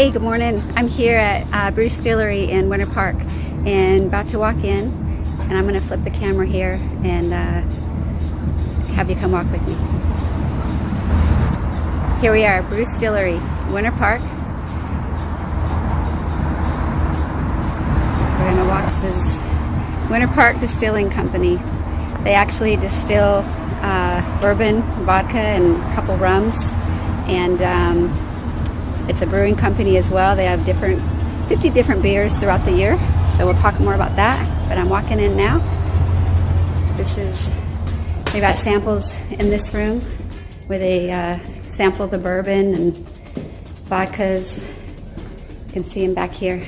Hey, good morning. I'm here at BrewStillery in Winter Park and about to walk in, and I'm going to flip the camera here and have you come walk with me. Here we are, BrewStillery, Winter Park. We're going to walk. This is Winter Park Distilling Company. They actually distill bourbon, vodka, and a couple rums, and it's a brewing company as well. They have 50 different beers throughout the year, so we'll talk more about that. But I'm walking in now. They got samples in this room where they sample the bourbon and vodkas. You can see them back here.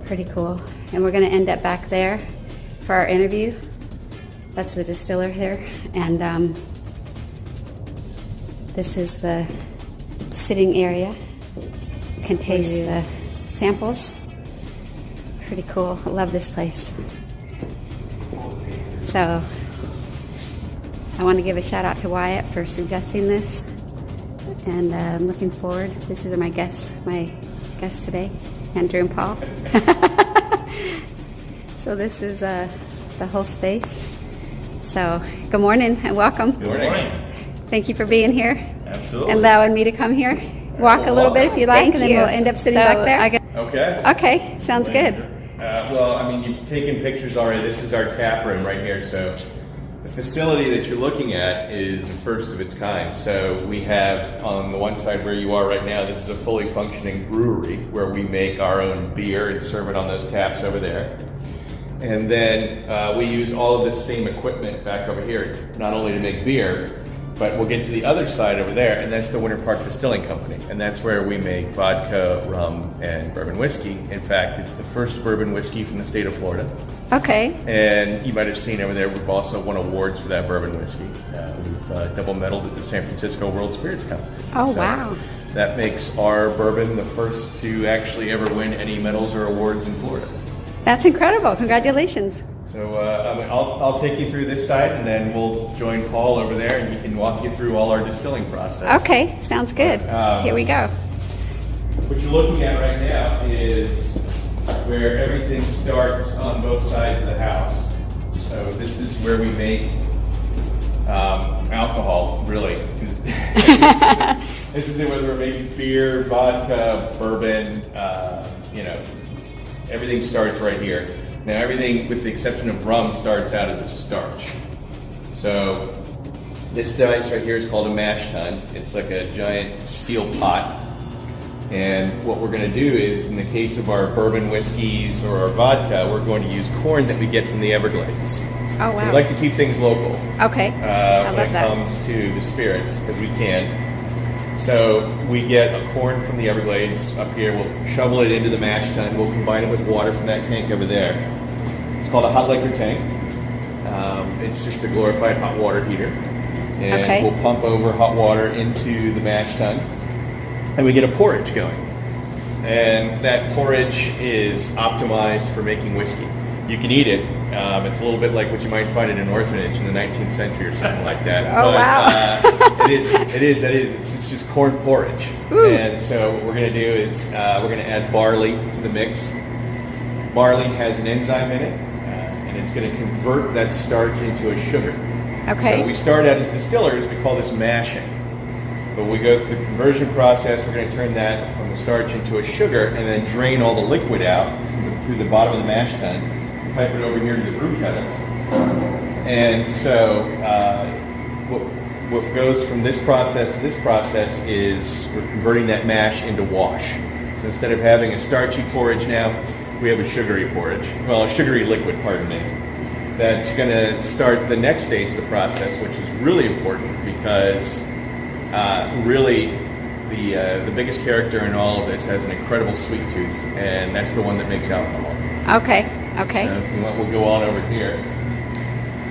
Pretty cool. And we're going to end up back there for our interview. That's the distiller here, and this is the sitting area. You can taste the samples. Pretty cool. I love this place. So I want to give a shout out to Wyatt for suggesting this, and I'm looking forward. This is my guests today, Andrew and Paul. So this is the whole space. So good morning and welcome. Good morning. Thank you for being here. Absolutely. And allowing me to come here. Walk a little bit if you like, and then we'll end up sitting back there. Okay. Okay, sounds good. Well, I mean, you've taken pictures already. This is our tap room right here. So the facility that you're looking at is the first of its kind. So we have on the one side where you are right now, this is a fully functioning brewery where we make our own beer and serve it on those taps over there. And then we use all of this same equipment back over here, not only to make beer, but we'll get to the other side over there, and that's the Winter Park Distilling Company. And that's where we make vodka, rum, and bourbon whiskey. In fact, it's the first bourbon whiskey from the state of Florida. Okay. And you might have seen over there, we've also won awards for that bourbon whiskey. We've double medaled at the San Francisco World Spirits Cup. Oh, so wow. That makes our bourbon the first to actually ever win any medals or awards in Florida. That's incredible. Congratulations. So I'll take you through this side, and then we'll join Paul over there, and he can walk you through all our distilling process. Okay, sounds good. Here we go. What you're looking at right now is where everything starts on both sides of the house. So this is where we make alcohol, really. This is where we're making beer, vodka, bourbon, everything starts right here. Now everything, with the exception of rum, starts out as a starch. So this device right here is called a mash tun. It's like a giant steel pot. And what we're going to do is, in the case of our bourbon whiskeys or our vodka, we're going to use corn that we get from the Everglades. Oh, wow. So we like to keep things local. Okay, I love that. When it comes to the spirits, because we can. So we get a corn from the Everglades up here. We'll shovel it into the mash tun. We'll combine it with water from that tank over there. It's called a hot liquor tank. It's just a glorified hot water heater. And we'll pump over hot water into the mash tun. And we get a porridge going. And that porridge is optimized for making whiskey. You can eat it. It's a little bit like what you might find in an orphanage in the 19th century or something like that. Oh, wow. It is. It's just corn porridge. Ooh. And so what we're going to do is we're going to add barley to the mix. Barley has an enzyme in it, and it's going to convert that starch into a sugar. Okay. So we start out as distillers. We call this mashing. But we go through the conversion process. We're going to turn that from the starch into a sugar, and then drain all the liquid out through the bottom of the mash tun. Pipe it over here to the brew kettle. And so what goes from this process to this process is we're converting that mash into wash. So instead of having a starchy porridge now, we have a sugary porridge. Well, a sugary liquid, pardon me. That's going to start the next stage of the process, which is really important because really the biggest character in all of this has an incredible sweet tooth, and that's the one that makes alcohol. Okay. So if you want, we'll go on over here.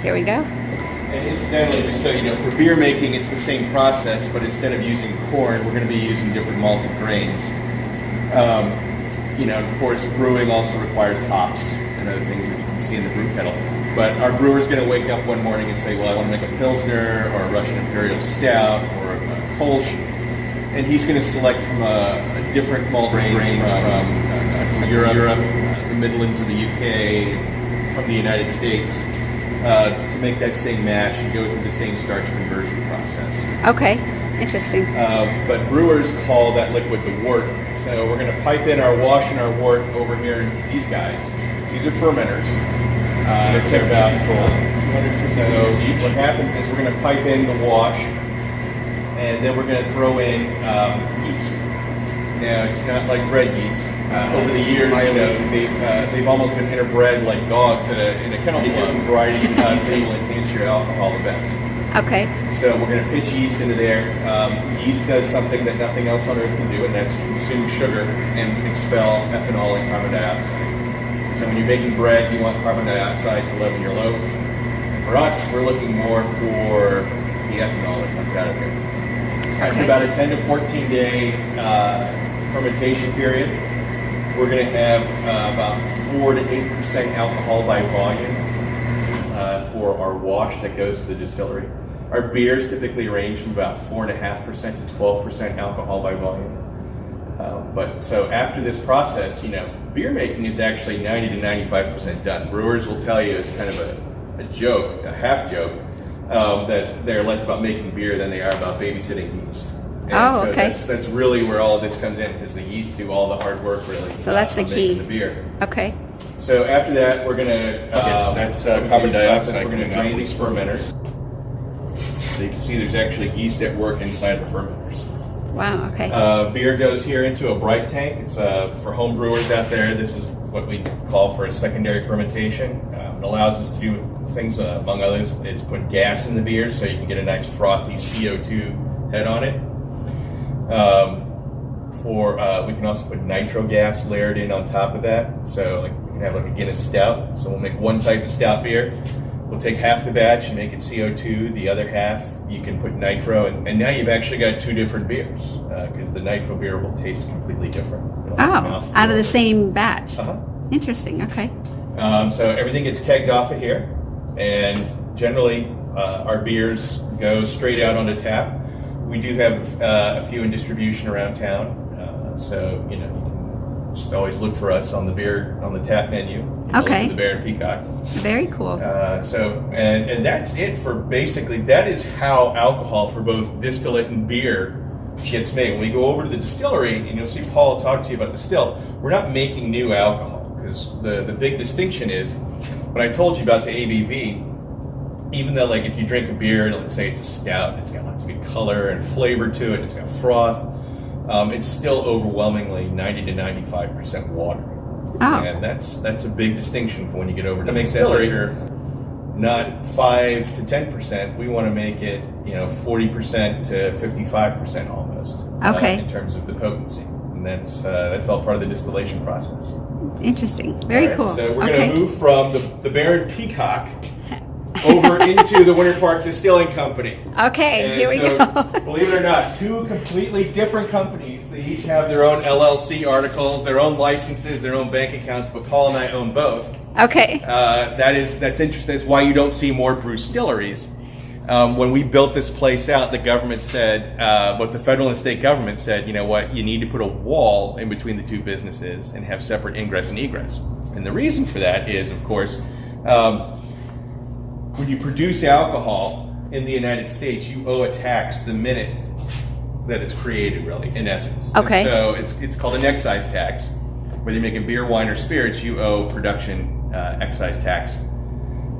Here we go. And incidentally, just so you know, for beer making, it's the same process, but instead of using corn, we're going to be using different malted grains. Of course, brewing also requires hops and other things that you can see in the brew kettle. But our brewer's going to wake up one morning and say, well, I want to make a Pilsner or a Russian Imperial Stout or a Kolsch. and he's going to select from a different malt range from Europe, the Midlands of the UK, from the United States, to make that same mash and go through the same starch conversion process. Okay, interesting. But brewers call that liquid the wort. So we're going to pipe in our wash and our wort over here into these guys. These are fermenters. They're about 200. So what happens is we're going to pipe in the wash, and then we're going to throw in yeast. Now it's not like bread yeast. Over the years, they've almost been interbred like dogs in a kennel club. Different varieties of yeast will enhance your alcohol the best. Okay. So we're going to pitch yeast into there. Yeast does something that nothing else on earth can do, and that's consume sugar and expel ethanol and carbon dioxide. So when you're making bread, you want carbon dioxide to leaven your loaf. For us, we're looking more for the ethanol that comes out of here. After about a 10 to 14 day fermentation period, we're going to have about 4 to 8% alcohol by volume for our wash that goes to the distillery. Our beers typically range from about 4.5% to 12% alcohol by volume. But so after this process, beer making is actually 90 to 95% done. Brewers will tell you it's kind of a joke, a half joke, that they're less about making beer than they are about babysitting yeast. And okay. That's really where all of this comes in, because the yeast do all the hard work, really. So that's the key. The beer. Okay. So after that, we're going to, that's carbon dioxide. We're going to drain these fermenters. So you can see there's actually yeast at work inside the fermenters. Wow, okay. Beer goes here into a bright tank. It's for home brewers out there. This is what we call for a secondary fermentation. It allows us to do things, among others, is put gas in the beer so you can get a nice frothy CO2 head on it. We can also put nitro gas layered in on top of that. So we can have a Guinness stout. So we'll make one type of stout beer. We'll take half the batch and make it CO2. The other half you can put nitro, and now you've actually got two different beers, because the nitro beer will taste completely different. Out of the same batch. Uh-huh. Interesting. Okay. So everything gets kegged off of here, and generally our beers go straight out onto tap. We do have a few in distribution around town, so you can just always look for us on the tap menu. Okay. Look for the Bear and Peacock. Very cool. And that's it for basically. That is how alcohol for both distillate and beer gets made. When we go over to the distillery, and you'll see Paul talk to you about the still, we're not making new alcohol, because the big distinction is, when I told you about the ABV, even though if you drink a beer, let's say it's a stout, it's got lots of good color and flavor to it, it's got froth, it's still overwhelmingly 90 to 95% water. Oh. And that's a big distinction for when you get over to the distillery. Not 5 to 10%. We want to make it 40% to 55% almost. Okay. In terms of the potency, and that's all part of the distillation process. Interesting. Very cool. So we're going to move from the Bear and Peacock over into the Winter Park Distilling Company. Okay, and here we go. Believe it or not, two completely different companies. They each have their own LLC articles, their own licenses, their own bank accounts, but Paul and I own both. Okay. That's interesting. That's why you don't see more brewstilleries. When we built this place out, the government said, the federal and state government said, you know what, you need to put a wall in between the two businesses and have separate ingress and egress. And the reason for that is, of course, when you produce alcohol in the United States, you owe a tax the minute that it's created, really, in essence. Okay. And so it's called an excise tax. Whether you're making beer, wine, or spirits, you owe production excise tax.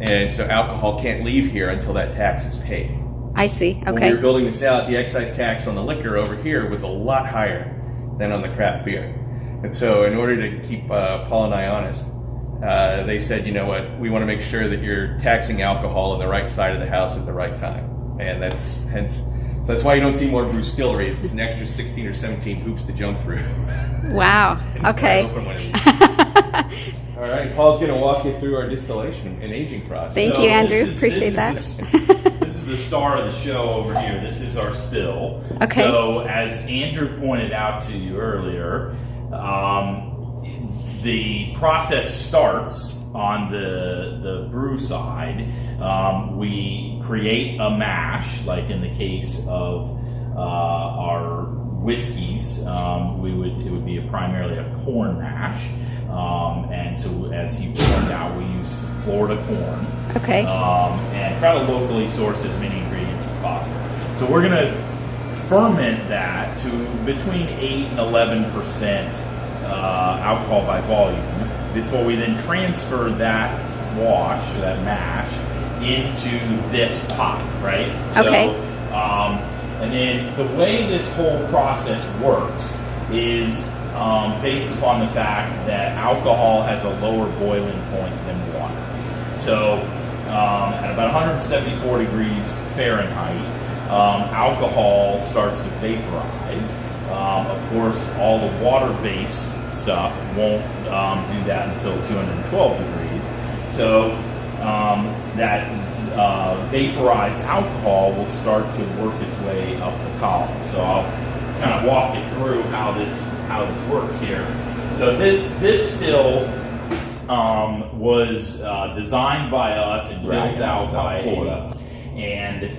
And so alcohol can't leave here until that tax is paid. I see. Okay. When we were building this out, the excise tax on the liquor over here was a lot higher than on the craft beer. And so in order to keep Paul and I honest, they said, you know what, we want to make sure that you're taxing alcohol on the right side of the house at the right time. And that's why you don't see more brewstilleries. It's an extra 16 or 17 hoops to jump through. Wow. Okay. All right, Paul's going to walk you through our distillation and aging process. Thank you, Andrew. Appreciate that. This is the star of the show over here. This is our still. Okay. So as Andrew pointed out to you earlier, the process starts on the brew side. We create a mash, like in the case of our whiskeys, it would be primarily a corn mash. And so, as he pointed out, we use Florida corn. Okay. And try to locally source as many ingredients as possible. So we're going to ferment that to between 8 and 11% alcohol by volume before we then transfer that wash, that mash, into this pot, right? Okay. So, and then the way this whole process works is based upon the fact that alcohol has a lower boiling point than water. So at about 174 degrees Fahrenheit, alcohol starts to vaporize. Of course, all the water-based stuff won't do that until 212 degrees. So that vaporized alcohol will start to work its way up the column. So I'll kind of walk you through how this works here. So this still was designed by us and built out by Florida, and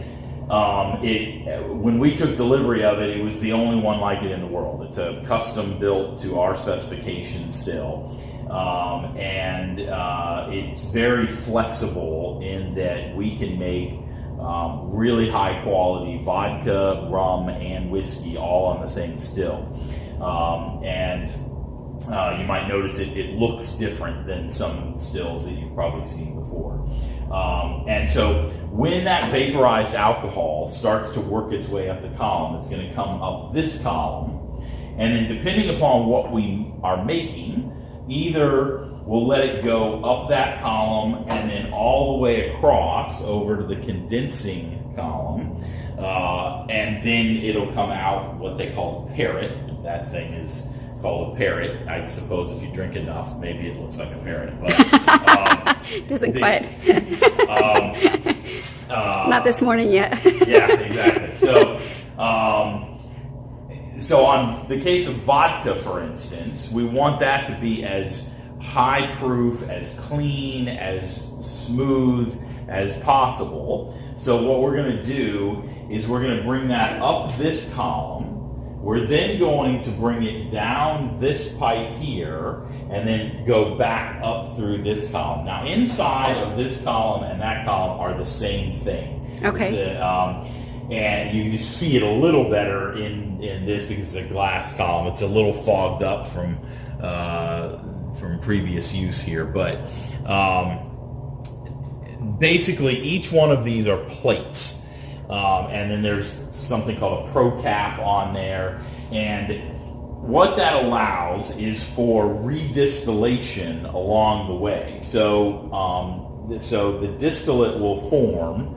when we took delivery of it, it was the only one like it in the world. It's a custom built to our specifications still. And it's very flexible in that we can make really high quality vodka, rum, and whiskey all on the same still. And you might notice it looks different than some stills that you've probably seen before. And so when that vaporized alcohol starts to work its way up the column, it's going to come up this column. And then depending upon what we are making, either we'll let it go up that column and then all the way across over to the condensing column, and then it'll come out what they call a parrot. That thing is called a parrot. I suppose if you drink enough, maybe it looks like a parrot. But doesn't quite. Not this morning yet. Yeah, exactly. So on the case of vodka, for instance, we want that to be as high proof, as clean, as smooth as possible. So what we're going to do is we're going to bring that up this column. We're then going to bring it down this pipe here and then go back up through this column. Now, inside of this column and that column are the same thing. Okay. And you see it a little better in this because it's a glass column. It's a little fogged up from previous use here. But basically, each one of these are plates. And then there's something called a pro cap on there. And what that allows is for redistillation along the way. So the distillate will form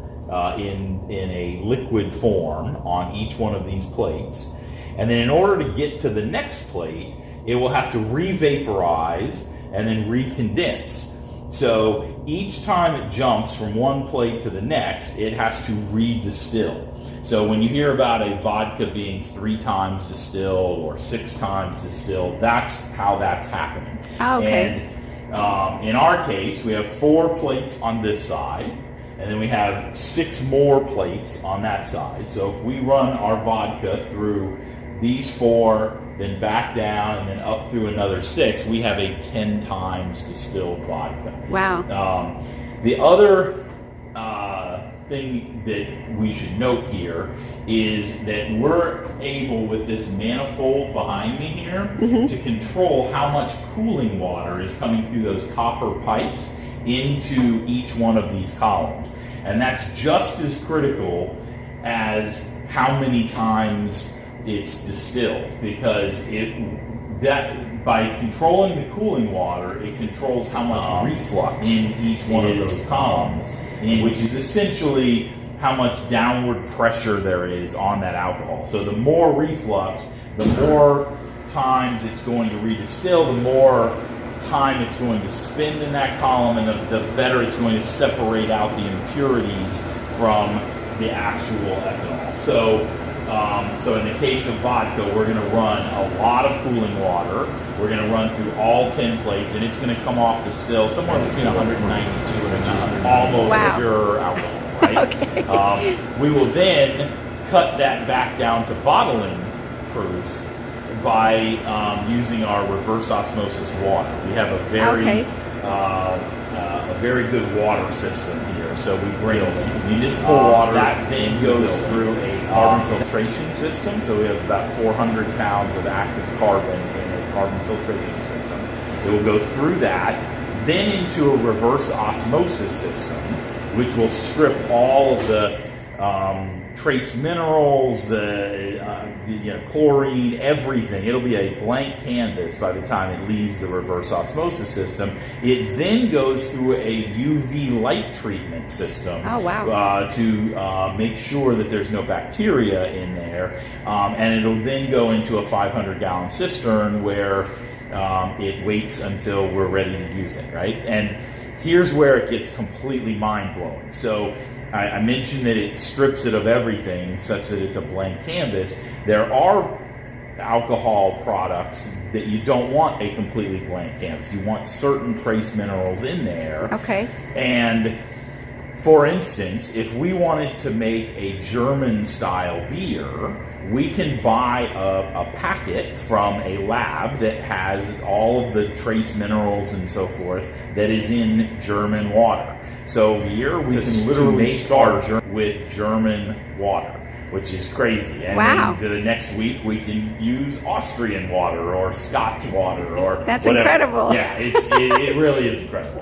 in a liquid form on each one of these plates. And then in order to get to the next plate, it will have to re-vaporize and then recondense. So each time it jumps from one plate to the next, it has to redistill. So when you hear about a vodka being 3 times distilled or 6 times distilled, that's how that's happening. Oh, okay. And in our case, we have 4 plates on this side, and then we have 6 more plates on that side. So if we run our vodka through these 4, then back down, and then up through another 6, we have a 10 times distilled vodka. Wow. The other thing that we should note here is that we're able, with this manifold behind me here, to control how much cooling water is coming through those copper pipes into each one of these columns. And that's just as critical as how many times it's distilled, because by controlling the cooling water, it controls how much reflux in each one of those columns, which is essentially how much downward pressure there is on that alcohol. So the more reflux, the more times it's going to redistill, the more time it's going to spend in that column, and the better it's going to separate out the impurities from the actual ethanol. So in the case of vodka, we're going to run a lot of cooling water. We're going to run through all 10 plates, and it's going to come off the still somewhere between 192 and almost pure alcohol, right? Okay. We will then cut that back down to bottling proof by using our reverse osmosis water. We have a very good water system here. So we bring municipal water that then goes through a carbon filtration system. So we have about 400 pounds of active carbon in a carbon filtration system. It will go through that, then into a reverse osmosis system, which will strip all of the trace minerals, the chlorine, everything. It'll be a blank canvas by the time it leaves the reverse osmosis system. It then goes through a UV light treatment system to make sure that there's no bacteria in there. And it'll then go into a 500-gallon cistern where it waits until we're ready to use it, right? And here's where it gets completely mind-blowing. So I mentioned that it strips it of everything such that it's a blank canvas. There are alcohol products that you don't want a completely blank canvas. You want certain trace minerals in there. Okay. And for instance, if we wanted to make a German-style beer, we can buy a packet from a lab that has all of the trace minerals and so forth that is in German water. So here we can literally start with German water, which is crazy. And then the next week we can use Austrian water or Scotch water or That's whatever. incredible. Yeah, it really is incredible.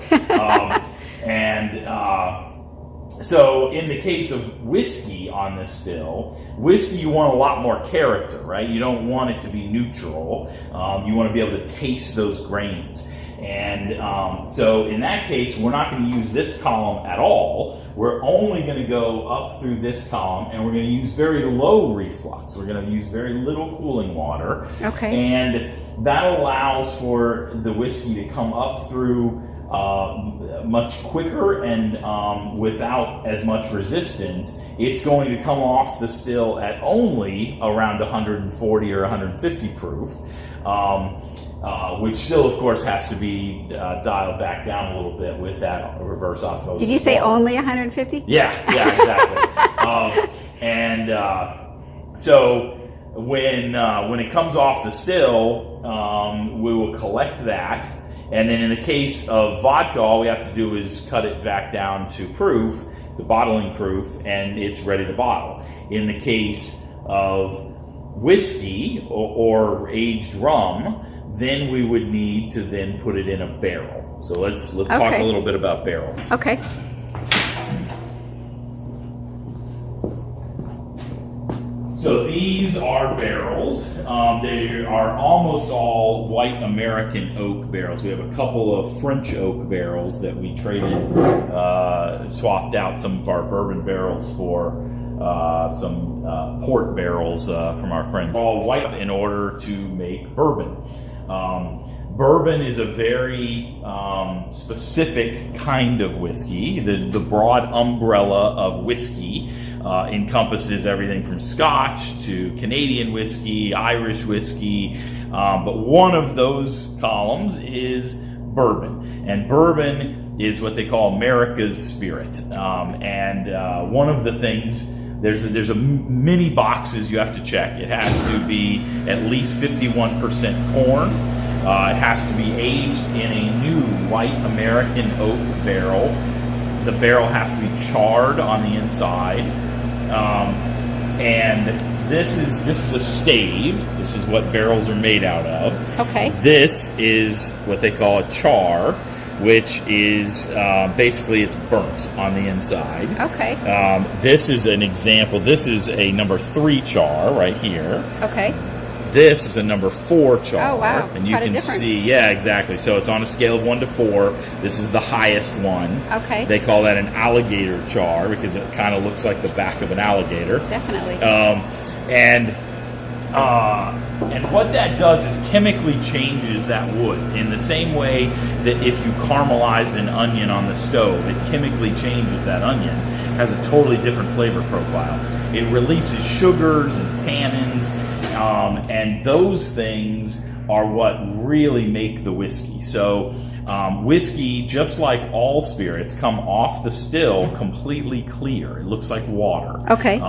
So in the case of whiskey on this still, whiskey you want a lot more character, right? You don't want it to be neutral. You want to be able to taste those grains. And so in that case, we're not going to use this column at all. We're only going to go up through this column, and we're going to use very low reflux. We're going to use very little cooling water. Okay. And that allows for the whiskey to come up through much quicker and without as much resistance. It's going to come off the still at only around 140 or 150 proof. Which still, of course, has to be dialed back down a little bit with that reverse osmosis. Did you say only 150? Yeah, exactly. So when it comes off the still, we will collect that, and then in the case of vodka, all we have to do is cut it back down to proof, the bottling proof, and it's ready to bottle. In the case of whiskey or aged rum, then we would need to then put it in a barrel. So let's talk a little bit about barrels. Okay. So these are barrels. They are almost all white American oak barrels. We have a couple of French oak barrels that we traded, swapped out some of our bourbon barrels for some port barrels from our friends. All white in order to make bourbon. Bourbon is a very specific kind of whiskey. The broad umbrella of whiskey encompasses everything from Scotch to Canadian whiskey, Irish whiskey, but one of those columns is bourbon. And bourbon is what they call America's spirit. One of the things, there's a many boxes you have to check. It has to be at least 51% corn. It has to be aged in a new white American oak barrel. The barrel has to be charred on the inside. And this is a stave. This is what barrels are made out of. Okay. This is what they call a char, which is basically it's burnt on the inside. Okay. This is an example. This is a number 3 char right here. Okay. This is a number 4 char. Oh, wow. And you Quite a can difference. see, yeah, exactly. So it's on a scale of 1 to 4. This is the highest one. Okay. They call that an alligator char because it kind of looks like the back of an alligator. Definitely. And what that does is chemically changes that wood in the same way that if you caramelized an onion on the stove, it chemically changes that onion. It has a totally different flavor profile. It releases sugars and tannins, and those things are what really make the whiskey. So whiskey, just like all spirits, come off the still completely clear. It looks like water. Okay.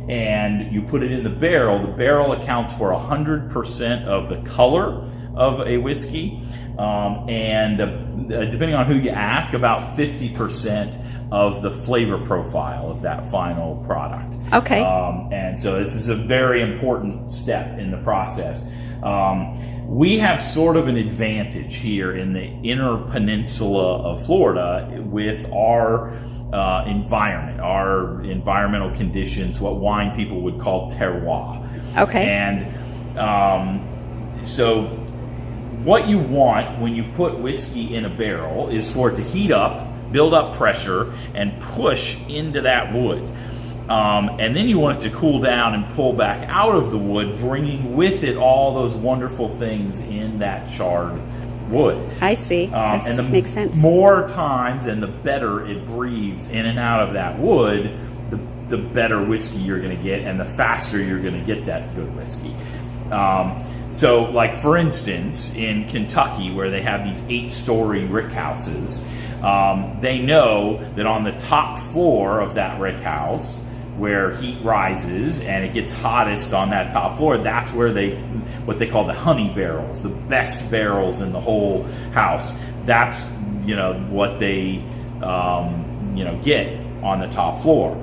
And you put it in the barrel. The barrel accounts for 100% of the color of a whiskey, and depending on who you ask, about 50% of the flavor profile of that final product. Okay. And so this is a very important step in the process. We have sort of an advantage here in the inner peninsula of Florida with our environment, our environmental conditions, what wine people would call terroir. Okay. And so what you want when you put whiskey in a barrel is for it to heat up, build up pressure, and push into that wood. And then you want it to cool down and pull back out of the wood, bringing with it all those wonderful things in that charred wood. I see. And the makes sense. more times and the better it breathes in and out of that wood, the better whiskey you're going to get, and the faster you're going to get that good whiskey. So, like for instance, in Kentucky, where they have these 8-story rick houses, they know that on the top floor of that rick house, where heat rises and it gets hottest on that top floor, that's where what they call the honey barrels, the best barrels in the whole house. That's what they get on the top floor.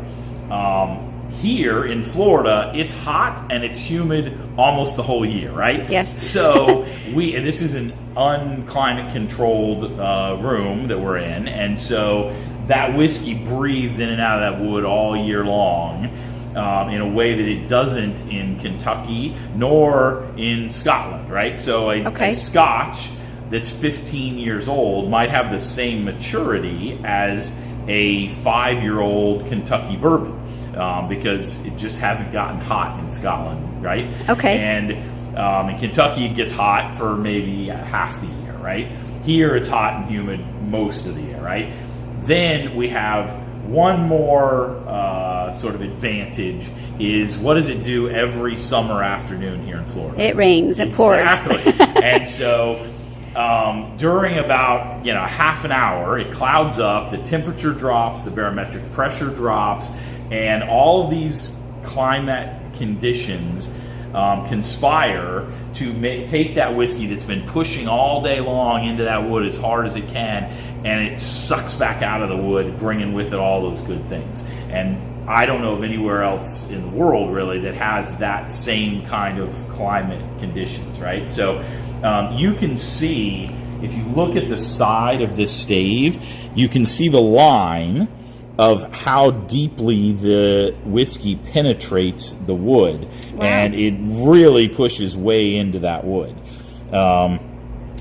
Here in Florida, it's hot and it's humid almost the whole year, right? Yes. So and this is an unclimate controlled room that we're in, and so that whiskey breathes in and out of that wood all year long in a way that it doesn't in Kentucky nor in Scotland, right? So a Scotch that's 15 years old might have the same maturity as a 5-year-old Kentucky bourbon. Because it just hasn't gotten hot in Scotland, right? Okay. And in Kentucky, it gets hot for maybe half the year, right? Here, it's hot and humid most of the year, right? Then we have one more sort of advantage is, what does it do every summer afternoon here in Florida? It rains, it pours. Exactly. And so during about half an hour, it clouds up, the temperature drops, the barometric pressure drops, and all of these climate conditions conspire to take that whiskey that's been pushing all day long into that wood as hard as it can, and it sucks back out of the wood, bringing with it all those good things. And I don't know of anywhere else in the world, really, that has that same kind of climate conditions, right? So you can see, if you look at the side of this stave, you can see the line of how deeply the whiskey penetrates the wood. Wow. And it really pushes way into that wood.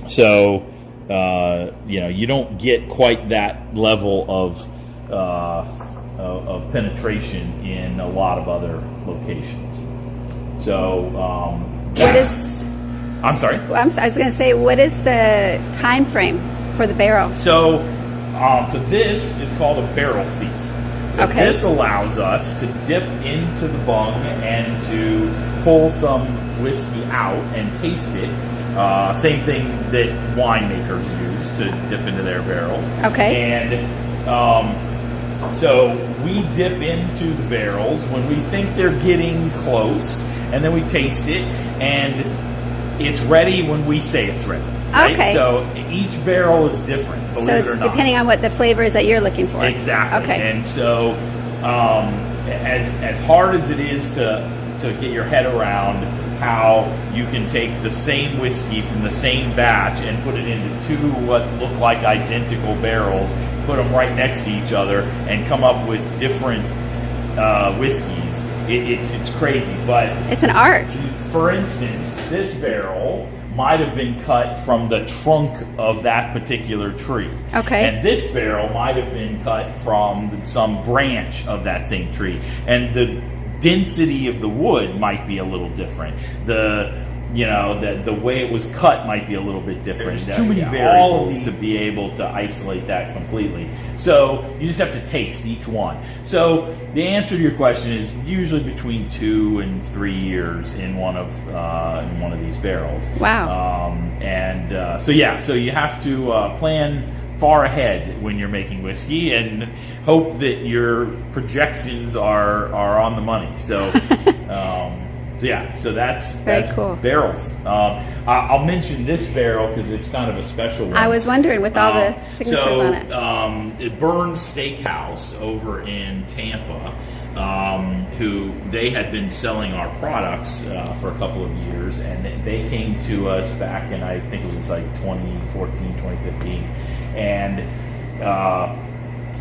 So you don't get quite that level of penetration in a lot of other locations. So I'm sorry? I was going to say, what is the time frame for the barrel? So this is called a barrel thief. So this allows us to dip into the bung and to pull some whiskey out and taste it. Same thing that winemakers use to dip into their barrels. Okay. And so we dip into the barrels when we think they're getting close, and then we taste it, and it's ready when we say it's ready. Right? Okay. So each barrel is different, believe it or not. Depending on what the flavor is that you're looking for. Exactly. Okay. And so as hard as it is to get your head around how you can take the same whiskey from the same batch and put it into two what look like identical barrels, put them right next to each other, and come up with different whiskeys, it's crazy. But it's an art. For instance, this barrel might have been cut from the trunk of that particular tree. Okay. And this barrel might have been cut from some branch of that same tree. And the density of the wood might be a little different. The that the way it was cut might be a little bit different. There's too many All of variables these to be able to isolate that completely. So you just have to taste each one. So the answer to your question is usually between 2 and 3 years in one of these barrels. Wow. So you have to plan far ahead when you're making whiskey and hope that your projections are on the money. So. So that's cool. Barrels. I'll mention this barrel because it's kind of a special one. I was wondering with all the signatures on it. Burns Steakhouse over in Tampa, who they had been selling our products for a couple of years, and they came to us back in, I think it was like 2014, 2015, and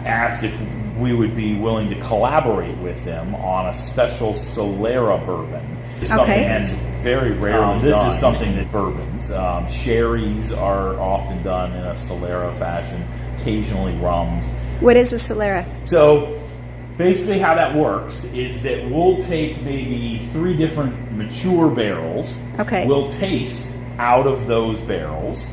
asked if we would be willing to collaborate with them on a special Solera bourbon. Something that's very rarely this done. Is something that bourbons, sherries are often done in a Solera fashion, occasionally rums. What is a Solera? So basically how that works is that we'll take maybe 3 different mature barrels. Okay. We'll taste out of those barrels.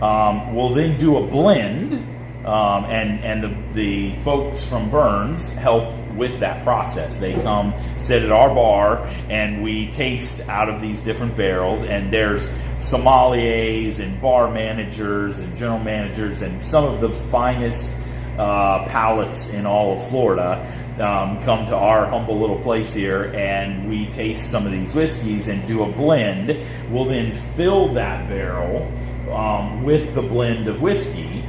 We'll then do a blend, and the folks from Burns help with that process. They come sit at our bar and we taste out of these different barrels, and there's sommeliers and bar managers and general managers and some of the finest palates in all of Florida come to our humble little place here, and we taste some of these whiskeys and do a blend. We'll then fill that barrel with the blend of whiskey,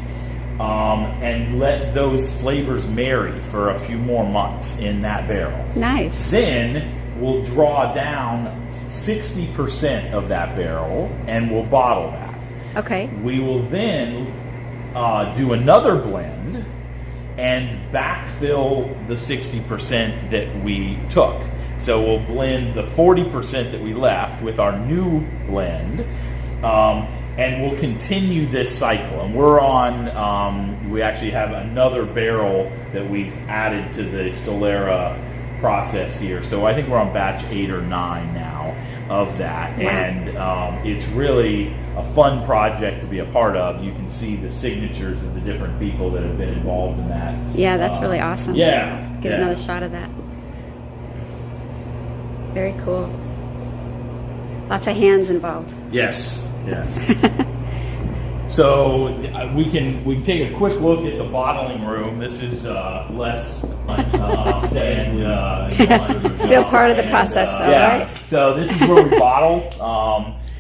and let those flavors marry for a few more months in that barrel. Nice. Then we'll draw down 60% of that barrel and we'll bottle that. Okay. We will then do another blend and backfill the 60% that we took. So we'll blend the 40% that we left with our new blend. And we'll continue this cycle. And we're on, we actually have another barrel that we've added to the Solera process here. So I think we're on batch 8 or 9 now of that. Wow. And it's really a fun project to be a part of. You can see the signatures of the different people that have been involved in that. Yeah, that's really awesome. Yeah. Get another shot of that. Very cool. Lots of hands involved. Yes. So we can take a quick look at the bottling room. This is less still part of the process, though, right? So this is where we bottle.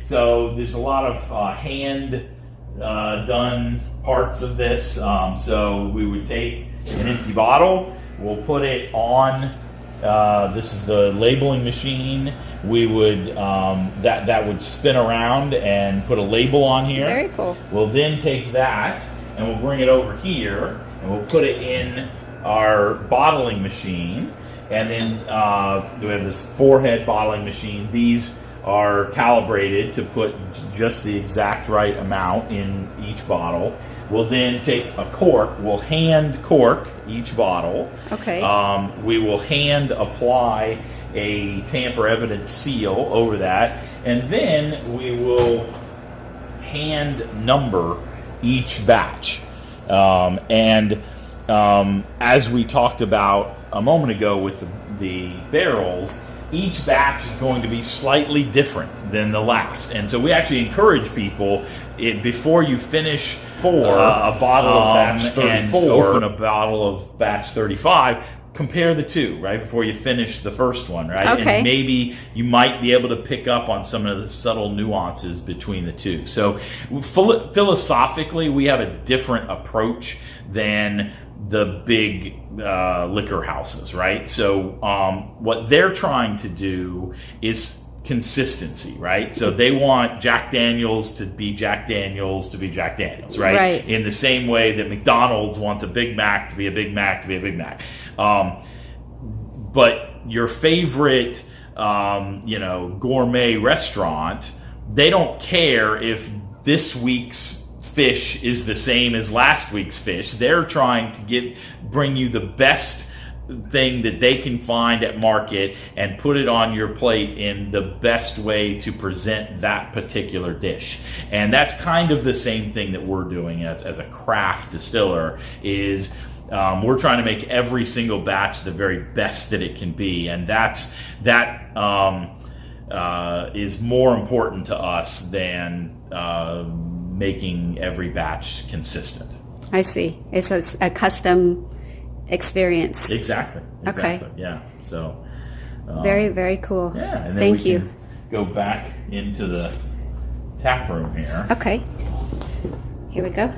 So there's a lot of hand done parts of this. So we would take an empty bottle. We'll put it on. This is the labeling machine. We would that would spin around and put a label on here. Very cool. We'll then take that and we'll bring it over here and we'll put it in our bottling machine. And then we have this 4-head bottling machine. These are calibrated to put just the exact right amount in each bottle. We'll then take a cork. We'll hand cork each bottle. Okay. We will hand apply a tamper-evident seal over that, and then we will hand number each batch. As we talked about a moment ago with the barrels, each batch is going to be slightly different than the last. And so we actually encourage people, before you finish a bottle of batch 34, and open a bottle of batch 35, compare the two, right, before you finish the first one, right? Okay. And maybe you might be able to pick up on some of the subtle nuances between the two. So philosophically, we have a different approach than the big liquor houses, right? So what they're trying to do is consistency, right? So they want Jack Daniels to be Jack Daniels to be Jack Daniels, right? Right. In the same way that McDonald's wants a Big Mac to be a Big Mac to be a Big Mac. But your favorite, gourmet restaurant, they don't care if this week's fish is the same as last week's fish. They're trying to bring you the best thing that they can find at market and put it on your plate in the best way to present that particular dish. And that's kind of the same thing that we're doing as a craft distiller is we're trying to make every single batch the very best that it can be. And that is more important to us than making every batch consistent. I see. It's a custom experience. Exactly. Okay. Yeah. So. Very, very cool. Yeah. And then Thank we you. can go back into the tap room here. Okay. Here we go.